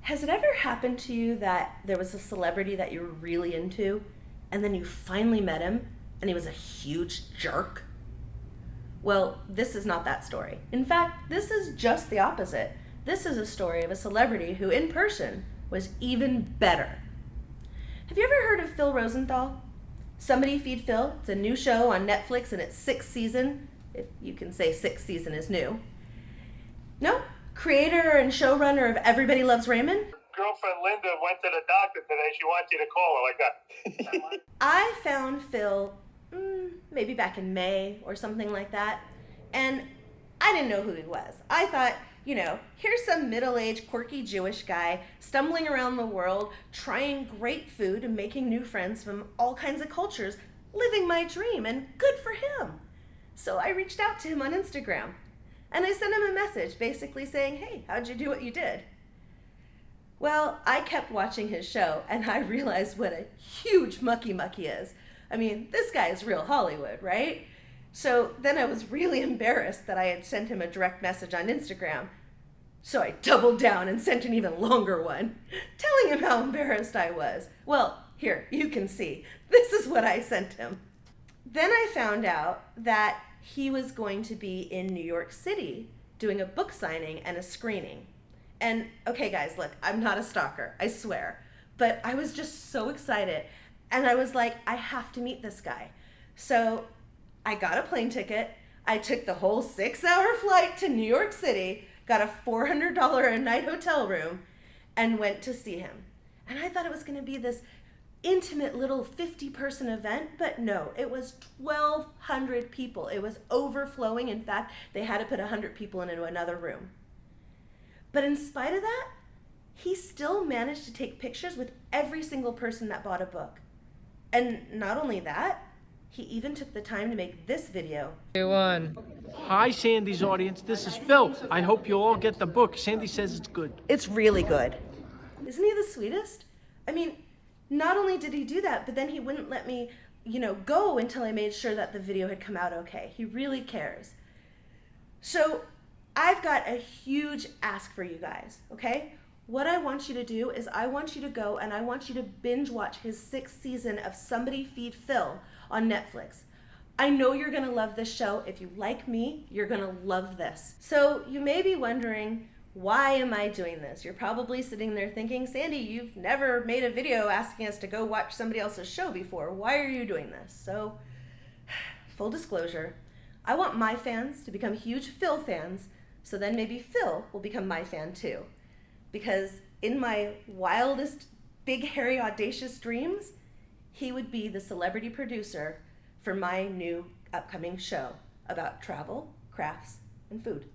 Has it ever happened to you that there was a celebrity that you were really into, and then you finally met him, and he was a huge jerk? Well, this is not that story. In fact, this is just the opposite. This is a story of a celebrity who, in person, was even better. Have you ever heard of Phil Rosenthal? Somebody Feed Phil. It's a new show on Netflix, and it's sixth season, if you can say sixth season is new. No? Creator and showrunner of Everybody Loves Raymond? Girlfriend Linda went to the doctor today. She wants you to call her like that. I found Phil maybe back in May or something like that, and I didn't know who he was. I thought, here's some middle-aged, quirky Jewish guy stumbling around the world, trying great food and making new friends from all kinds of cultures, living my dream, and good for him. So I reached out to him on Instagram, and I sent him a message basically saying, hey, how'd you do what you did? Well, I kept watching his show, and I realized what a huge mucky he is. I mean, this guy is real Hollywood, right? So then I was really embarrassed that I had sent him a direct message on Instagram. So I doubled down and sent an even longer one, telling him how embarrassed I was. Well, here, you can see. This is what I sent him. Then I found out that he was going to be in New York City doing a book signing and a screening. And okay, guys, look, I'm not a stalker, I swear. But I was just so excited. And I was like, I have to meet this guy. So I got a plane ticket. I took the whole 6-hour flight to New York City, got a $400 a night hotel room, and went to see him. And I thought it was going to be this intimate little 50-person event, but no, it was 1,200 people. It was overflowing. In fact, they had to put 100 people into another room. But in spite of that, he still managed to take pictures with every single person that bought a book. And not only that, he even took the time to make this video. Hi, Sandy's audience. This is Phil. I hope you all get the book. Sandy says it's good. It's really good. Isn't he the sweetest? I mean, not only did he do that, but then he wouldn't let me, go until I made sure that the video had come out okay. He really cares. So I've got a huge ask for you guys, okay? What I want you to do is I want you to go and I want you to binge watch his 6th season of Somebody Feed Phil on Netflix. I know you're gonna love this show. If you like me, you're gonna love this. So you may be wondering, why am I doing this? You're probably sitting there thinking, Sandy, you've never made a video asking us to go watch somebody else's show before. Why are you doing this? So, full disclosure, I want my fans to become huge Phil fans, so then maybe Phil will become my fan too. Because in my wildest, big, hairy, audacious dreams, he would be the celebrity producer for my new upcoming show about travel, crafts, and food.